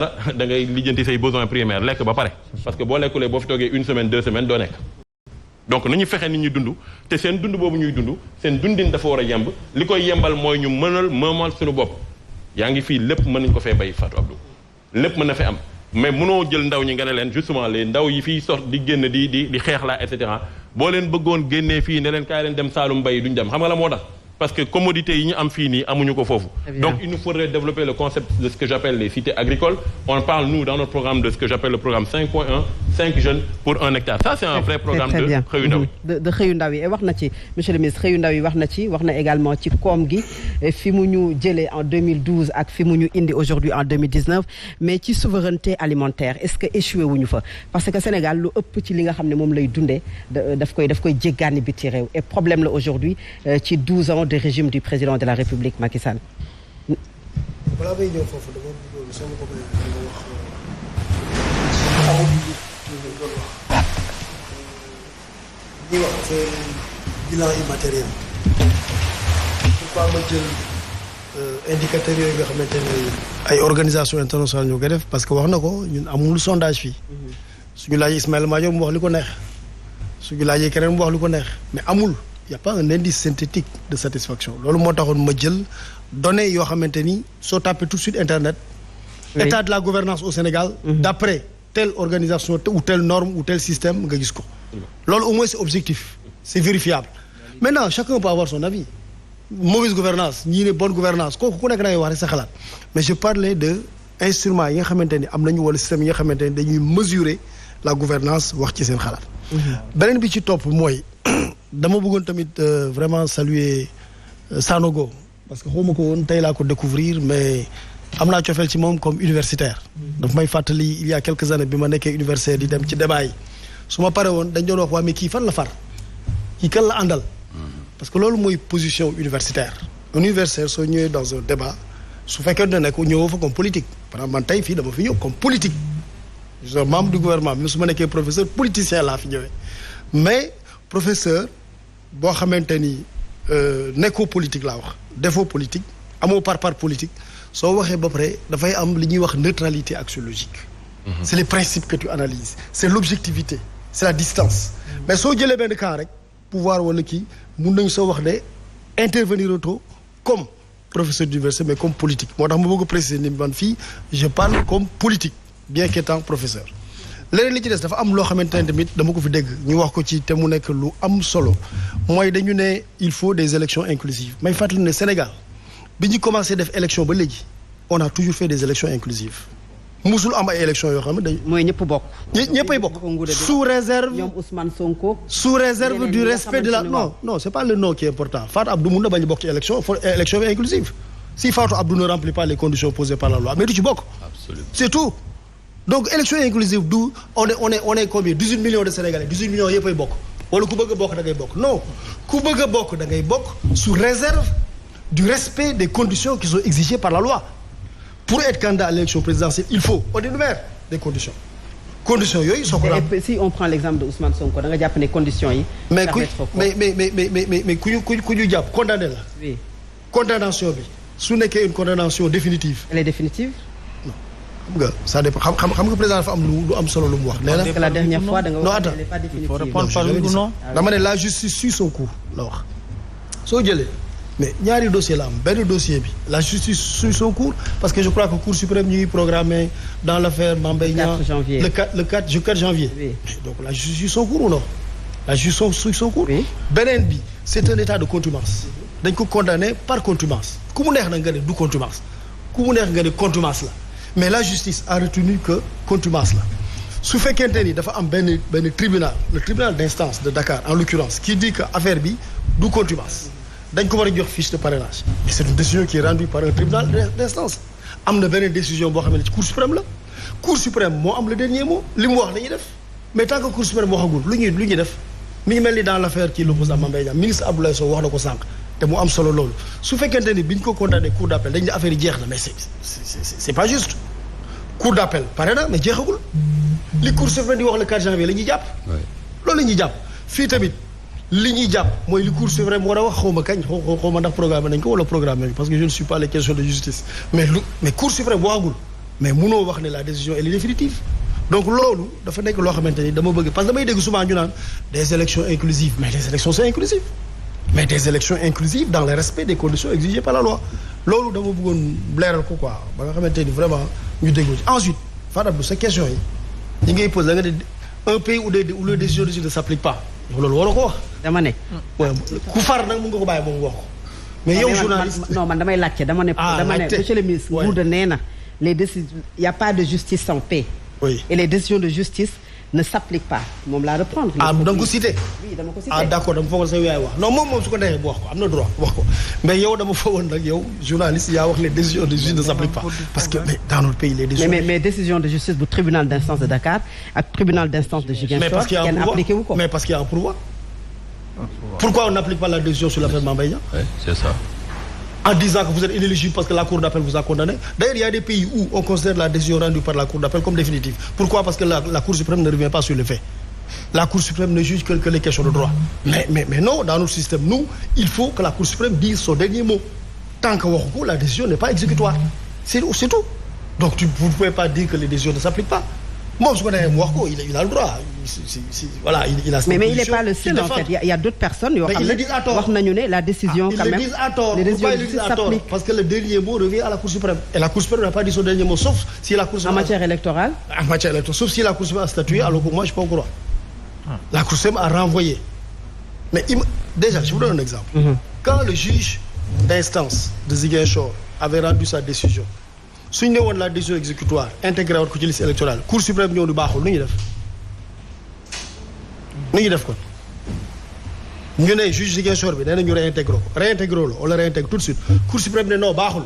da ngay lijjanti say besoins primaires lekk ba pare parce que boo lekkulee boo fi toogee 1 semaine 2 semaines doo nekk donc nañu fexe nit ñi dund te seen dund boobu ñuy dund seen dundin dafa war a yemb li koy yembal mooy ñu moomal suñu bopp yaa ngi fii lépp mën nañu ko fee bay Fatou Abdou lépp mën na fi am mais mënoo jël ndaw ñi nga ne leen justement les ndaw yi fii sort di génn di xeex la et cetera boo leen bëggoon génnee fii ne leen kaay leen dem Saalum Bay duñ dem xam nga la moo tax parce que commodité yi ñu am fii nii amuñu ko foofu. Donc il nous faudrait développer le concept de ce que j'appelle les cités agricoles. On parle nous dans notre programme de ce que j'appelle le programme 5.1 5 jeunes pour 1 hectare. Ça c'est un vrai programme de xëyu ndaw yi. de xëyu ndaw yi wax na ci monsieur le ministre xëyu ndaw yi wax na également ci koom gi fi mu ñu jëlee en 2012 ak fi mu ñu indi aujourd'hui en 2019 mais ci souveraineté alimentaire est-ce que échoué wuñu fa parce que Sénégal lu ëpp ci li nga xam ne moom lay dundee daf koy jéggaani biti réew et problème la aujourd'hui ci 12 ans de régime du président de la République Macky Sall. balaa may ñëw foofu dama bëggoon sama bopp nga wax ñuy wax c'est bilan immatériel. pourquoi ma jël indicateurs yooyu nga xamante ne ay organisation internationale ñoo koy def parce que wax na ko ñun amul sondage fii. suñu laajee Ismaïla Madior mu wax li ko neex suñu laajee keneen mu wax li ko neex mais amul. Il n'y a pas un indice synthétique de satisfaction loolu moo taxoon ma jël données yoo xamante ni soo tapé tout de suite internet. Oui. État de la gouvernance au Sénégal. D'après telle organisation ou telle norme ou tel système nga gis ko. loolu au moins c'est objectif c'est vérifiable. Maintenant chacun peut avoir son avis. Mauvaise gouvernance ñii ne bonne gouvernance kooku ku nekk da ngay wax rek sa xalaat mais je parlais de instruments yi nga xamante ni am nañu wala système yi nga xamante ni dañuy mesurer la gouvernance wax ci seen xalaat. beneen bi ci topp mooy. dama bëggoon tamit vraiment saluer Sanogo parce que xawma ko woon tey laa ko découvrir mais am naa cofeel ci moom comme universitaire daf may fàttali il y a quelques années bi ma nekkee universitaire di dem ci débat yi su ma pare woon dañ doon wax waa mais kii fan la far kii kan la àndal parce que loolu mooy position universitaire universitaire soo ñëwee dans un débat su fekkee ne nekk ñëwoo fa comme politique par exemple man tey fii dama fi ñëw comme politique je suis membre du gouvernement mais su ma nekkee professeur politicien laa fi ñëwee mais professeur boo xamante ni nekkoo politique laa wax defoo politique amoo par politique soo waxee ba pare dafay am li ñuy wax neutralité axiologique. C'est les principes que tu analyses c'est l'objectivité c'est la distance. mais soo jëlee benn camp rek pouvoir wala kii mun nañu soo wax ne intervenir auto comme professeur d'université mais comme politique moo tax ma bëgg a préciser ni man fii je parle comme politique bien qu'étant professeur. leneen li ci des dafa am loo xamante ne tamit dama ko fi dégg ñu wax ko ci te mu nekk lu am solo mooy dañu ne il faut des élections inclusives may fàttali ne Sénégal bi ñu commencé def élection ba léegi on a toujours fait des élections inclusives musul am ay élections yoo xam ne dañu. mooy ñëpp bokk. ñëppay bokk sous réserve. ñoom Ousmane Sonko. sous réserve du respect de la non c'est pas le nom qui est important Fatou Abdou mun na bañ a bokk ci élection bi inclusive si Fatou Abdou ne remplit pas les conditions posées par la loi mais du ci bokk. Absolument. C'est tout. Donc élection inclusive du on est combien 18 millions de Sénégalais 18 millions yëpp ay bokk wala ku bëgg a bokk da ngay bokk non ku bëgg a bokk da ngay bokk sous réserve du respect des conditions qui sont exigées par la loi pour être candidat à l'élection présidentielle il faut on énumère des conditions yooyu soo ko si on prend l'exemple de Ousmane Sonko da nga jàpp ne conditions yi. mais ku ñu jàpp condamné la. Oui. Condamnation bi su nekkee une condamnation définitive. Elle est définitive. Ça dépend xam nga président dafa am lu am solo lu mu wax. nee na la dernière fois da nga wax elle n'est pas définitive. Il faut répondre par oui ou non. dama ne la justice suit son cours la wax. soo jëlee mais ñaari dossier la am benn dossier bi la justice suit son cours parce que je crois que Cour suprême ñu ngi programmé dans l'affaire Mame Mbaye Niang le 4 janvier. Oui. Donc la justice suit son cours ou non. La justice suit son cours. Oui. Beneen bi c'est un état de contumace. dañ ko condamné par contumace ku mu neex na nga ne du contumace ku mu neex nga ne contumace la. mais la justice a retenu que contumace la su fekkente ni dafa am benn tribunal le tribunal d'instance de Dakar en l'occurrence qui dit que affaire bi du contumace dañ ko war a jox fiche de parrainage mais c'est une décision qui est rendue par un tribunal d'instance am na benn décision boo xam ne ci Cour suprême la Cour suprême moo am le dernier mot li mu wax la ñuy def mais tant que Cour suprême waxagul lu ñuy def mi ngi mel ni dans l'affaire qui l'oppose à Mame Mbaye Niang ministre Abdoulaye Sow wax na ko sànq te mu am solo loolu su fekkente ni bi ñu ko condamné cour d'appel dañ ne affaire yi jeex na mais c'est pas juste cour d'appel pare na mais jeexagul li cour suprême di wax le 4 janvier la ñuy jàpp. loolu la ñuy jàpp fii tamit li ñuy jàpp mooy li cour suprême war a wax xaw ma kañ xaw ma ndax programme nañ ko wala programme nañ parce que je ne suis pas les questions de justice mais cour suprême waxagul mais munoo wax ne la décision elle est définitive donc loolu dafa nekk loo xamante ni dama bëgg parce que damay dégg souvent ñu naan des élections inclusives mais les élections c'est inclusif mais des élections inclusives dans le respect des conditions exigées par la loi loolu dama bëggoon leeral ko quoi ba nga xamante ni vraiment ñu déggoo ci ensuite Fadab sa question yi ngay posé da nga ne un pays où les décisions de justice ne s'appliquent pas loolu waroo ko wax. dama ne. ku far nag mun nga ko bàyyi moom wax ko. mais yow journaliste non man damay laajte dama ne. monsieur le ministre. Ngouda nee na les décisions y a pas de justice sans paix. oui et les décisions de justice ne s'appliquent pas moom laa reprendre. da nga ko cité. oui dama ko cité. d'accord dama foogoon sa yaay wax non moom su ko neexee bu wax ko am na droit wax ko mais yow dama foogoon nag yow journaliste yaa wax les décisions de justice ne s'appliquent pas parce que mais dans notre pays les décisions. mais décision de justice bu tribunal d'instance de Dakar ak tribunal d'instance de Ziguinchor kenn appliqué wu ko. mais parce qu'il y a un pourvoi. Pourquoi on n'applique pas la décision sur l'affaire Mame Mbaye Niang? Oui, c'est ça. En disant que vous êtes inéligible parce que la cour d'appel vous a condamné. D'ailleurs, il y a des pays où on considère la décision rendue par la cour d'appel comme définitive. Pourquoi? Parce que la cour suprême ne revient pas sur les faits. La cour suprême ne juge que les questions de droit. Mais non, dans notre système, nous, il faut que la cour suprême dise son dernier mot. Tant que la décision n'est pas exécutoire. C'est tout. Donc vous ne pouvez pas dire que les décisions ne s'appliquent pas. Moi, je connais Mouako, il a le droit. Voilà, il a. Mais il n'est pas le seul en fait. Il y a d'autres personnes. Mais ils le disent à tort. La décision quand même. Ils le disent à tort. Pourquoi ils le disent à tort? Parce que le dernier mot revient à la Cour suprême. Et la Cour suprême n'a pas dit son dernier mot, sauf si la Cour suprême. En matière électorale. En matière électorale, sauf si la Cour suprême a statué, alors que moi, je ne suis pas au courant. La Cour suprême a renvoyé. Mais déjà, je vous donne un exemple. Quand le juge d'instance de Ziguinchor avait rendu sa décision. suñ ne woon la décision exécutoire intégré woon ko ci liste électorale cour suprême ñëw du baaxul nu ñuy def kon ñu ne juge Ziguinchor bi nee na ñu réintégré lo on le réintègre tout de suite cour suprême ne non baaxul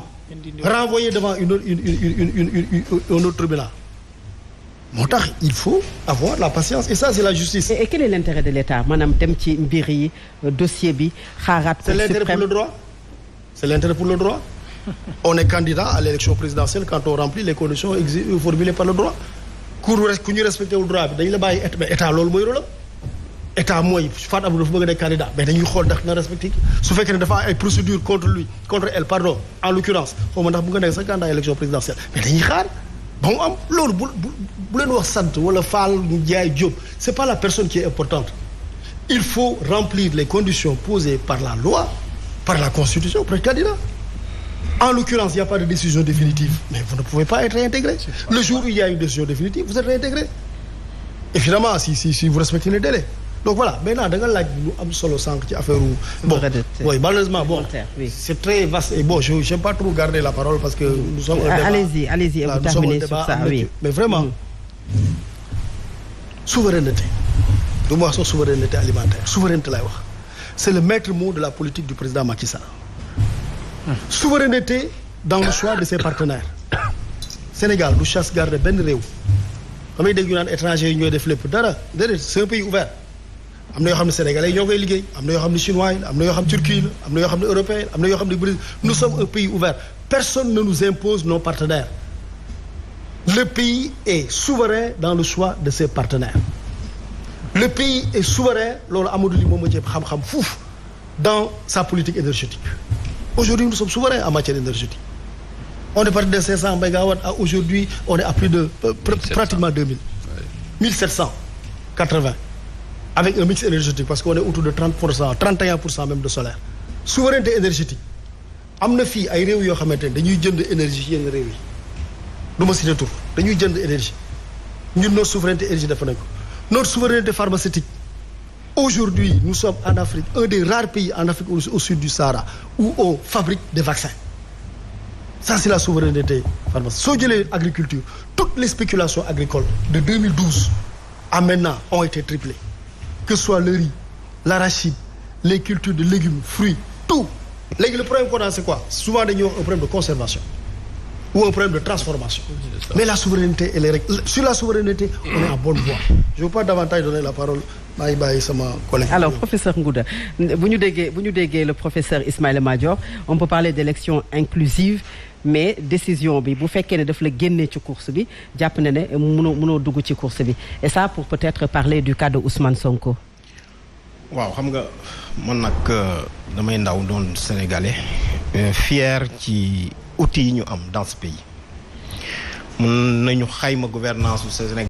renvoyé devant un autre tribunal moo tax il faut avoir la patience et ça c'est la justice. Et quel est l'intérêt de l'État maanaam dem ci mbir yi dossier bi xaaraat cour suprême. C'est l'intérêt pour le droit. On est candidat à l'élection présidentielle quand on remplit les conditions formulées par le droit. ku ñu respecté wu droit bi dañu la bàyyi état loolu mooy rôle état mooy Fatou Abdou dafa bëgg a nekk candidat mais dañuy xool ndax na respecté su fekkee ne dafa ay procédure contre elle pardon en l'occurrence xaw ma ndax bu nga nekk sax candidat à l'élection présidentielle mais dañuy xaar ba mu am loolu bu leen wax sant wala Fall Ndiaye Diop c'est pas la personne qui est importante il faut remplir les conditions posées par la loi par la constitution pour être candidat. En l'occurrence, il n'y a pas de décision définitive. Mais vous ne pouvez pas être réintégré. Le jour où il y a une décision définitive, vous êtes réintégré. Évidemment, si vous respectez les délais. Donc voilà, maintenant, dans la solo sank ci affaire bon, oui, malheureusement, bon, c'est très vaste et bon, je n'aime pas trop garder la parole parce que nous sommes un débat. Allez-y, et vous terminez sur ça, oui. Mais vraiment, souveraineté. Du moins, souveraineté alimentaire. Souveraineté, c'est le maître mot de la politique du président Macky Sall. Souveraineté dans le choix de ses partenaires. Sénégal du chasse garder benn réew. damay dégg ñu naan étranger yi ñooy def lépp dara déedéet c'est un pays ouvert. am na yoo xam ne sénégalais yi ñoo koy liggéey am na yoo xam ne chinois yi la am na yoo xam ne turquie la am na yoo xam ne européen la am na yoo xam ne brésil nous sommes un pays ouvert. Personne ne nous impose nos partenaires. Le pays est souverain dans le choix de ses partenaires. Le pays est souverain loolu Amadou Ly moom moo ci xam-xam fuuf dans sa politique énergétique. Aujourd'hui, nous sommes souverains en matière énergétique. On est parti de 500 mégawatts à aujourd'hui, on est à plus de pratiquement 2000. 1780. Avec un mix énergétique, parce qu'on est autour de 30%, 31% même de solaire. Souveraineté énergétique. Am na fii ay réew yoo xamante ne dañuy jënd énergie ci yenn réew yi. Du ma citer tur dañuy jënd énergie. Ñun notre souveraineté énergie dafa nañ ko. Notre souveraineté pharmaceutique. Aujourd'hui, nous sommes en Afrique, un des rares pays en Afrique au sud du Sahara, où on fabrique des vaccins. Ça, c'est la souveraineté pharmaceutique. Soo jëlee agriculture, toutes les spéculations agricoles de 2012 à maintenant ont été triplées. Que ce soit le riz, l'arachide, les cultures de légumes, fruits, tout. Léegi le problème qu'on a, c'est quoi? Souvent, dañuy wax un problème de conservation ou un problème de transformation. Mais la souveraineté, elle est réglée. Sur la souveraineté, on est en bonne voie. Je ne veux pas davantage donner la parole. Alors, professeur Ngouda, bu ñu déggee le professeur Ismaïla Madior, on peut parler d'élection inclusive, mais décision bi bu fekkee ne daf la génnee ci course bi jàpp na ne mënoo dugg ci course bi. Et ça pour peut-être parler du cas de Ousmane Sonko. waaw xam nga man nag damay ndaw doon sénégalais fier ci outils yi ñu am dans ce pays mën nañu xayma gouvernance su Sénégal